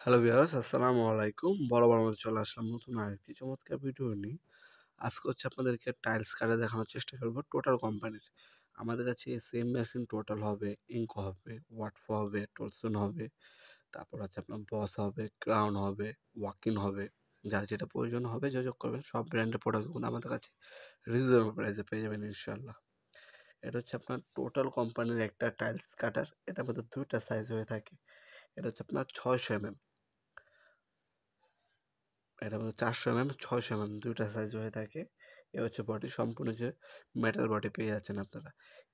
Hello viewers, আসসালামু আলাইকুম। বরাবর মতো চলে আসলাম নতুন আরেকটি চমৎকার ভিডিও নিয়ে। আজকে আপনাদেরকে টাইলস কাটে দেখানোর চেষ্টা করব টোটাল কোম্পানির। আমাদের কাছে সেম মেশিন টোটাল হবে, ইঙ্ক হবে, ওয়াটফো হবে, টলসন হবে, তারপর আপনার বস হবে, ক্রাউন হবে, ওয়াকিন হবে। যার যেটা প্রয়োজন হবে যোগাযোগ করবেন। সব ব্র্যান্ডের প্রোডাক্টগুলো আমাদের কাছে রিজনেবল প্রাইসে পেয়ে যাবেন ইনশাআল্লাহ। এটা আপনার টোটাল কোম্পানির একটা টাইলস কাটার। এটার মধ্যে দুইটা সাইজ হয়ে থাকে। এটা আপনার 600 mm, এটা হচ্ছে 400 mm, 600 mm দুইটা সাইজ হয়ে থাকে। এ হচ্ছে বডি, সম্পূর্ণ যে মেটাল বডি পেয়ে যাচ্ছেন আপনারা।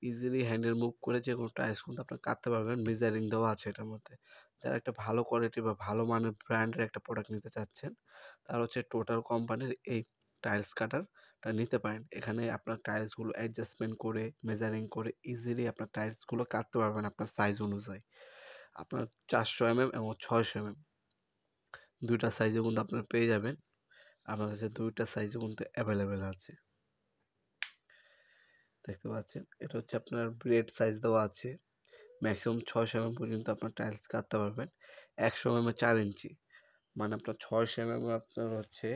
ইজিলি হ্যান্ডেল মুভ করে যে কোনো টাইলস কিন্তু আপনারা কাটতে পারবেন। মেজারিং দেওয়া আছে এটার মধ্যে। যারা একটা ভালো কোয়ালিটি বা ভালো মানের ব্র্যান্ডের একটা প্রোডাক্ট নিতে চাচ্ছেন, তারা হচ্ছে টোটাল কোম্পানির এই টাইলস কাটারটা নিতে পারেন। এখানে আপনার টাইলসগুলো অ্যাডজাস্টমেন্ট করে, মেজারিং করে ইজিলি আপনার টাইলসগুলো কাটতে পারবেন আপনার সাইজ অনুযায়ী। আপনার 400 mm এবং 600 mm দুইটা সাইজে কিন্তু আপনারা পেয়ে যাবেন। আমার কাছে দুইটা সাইজে কিন্তু অ্যাভেলেবেল আছে, দেখতে পাচ্ছেন। এটা হচ্ছে আপনার ব্রেড সাইজ দেওয়া আছে। ম্যাক্সিমাম 600 mm পর্যন্ত আপনার টাইলস কাটতে পারবেন। 100 mm 4 ইঞ্চি, মানে আপনার 600 mm আপনার হচ্ছে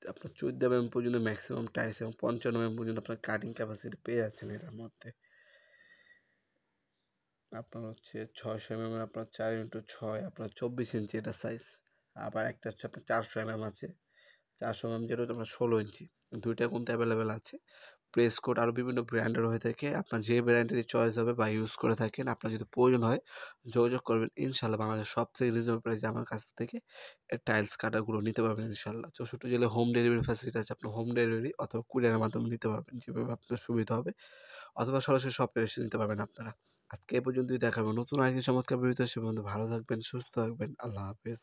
আপনার 14 mm পর্যন্ত ম্যাক্সিমাম টাইলস, এবং 55 mm পর্যন্ত আপনার কাটিং ক্যাপাসিটি পেয়ে যাচ্ছেন এটার মধ্যে। আপনার হচ্ছে 600 mm আপনার 4x6 আপনার 24 ইঞ্চি এটা সাইজ। আবার একটা হচ্ছে আপনার 400 mm আছে। 400 mm যেটা হচ্ছে আপনার 16 ইঞ্চি। দুইটা কিন্তু অ্যাভেলেবেল আছে। প্রেস কোড আরও বিভিন্ন ব্র্যান্ডের হয়ে থাকে। আপনার যে ব্র্যান্ডেরই চয়েস হবে বা ইউজ করে থাকেন, আপনার যদি প্রয়োজন হয় যোগাযোগ করবেন। ইনশাল্লাহ বাংলাদেশের সবথেকে রিজনেবল প্রাইসে আমার কাছ থেকে টাইলস কাটারগুলো নিতে পারবেন ইনশাল্লাহ। 64 জেলায় হোম ডেলিভারি ফ্যাসিলিটি আছে। আপনি হোম ডেলিভারি অথবা কুরিয়ারের মাধ্যমে নিতে পারবেন, যেভাবে আপনার সুবিধা হবে, অথবা সরাসরি শপে এসে নিতে পারবেন আপনারা। আজকে এ পর্যন্তই, দেখাবেন নতুন আরেকটি চমৎকার ভিডিওতে। সে পর্যন্ত ভালো থাকবেন, সুস্থ থাকবেন। আল্লাহ হাফেজ।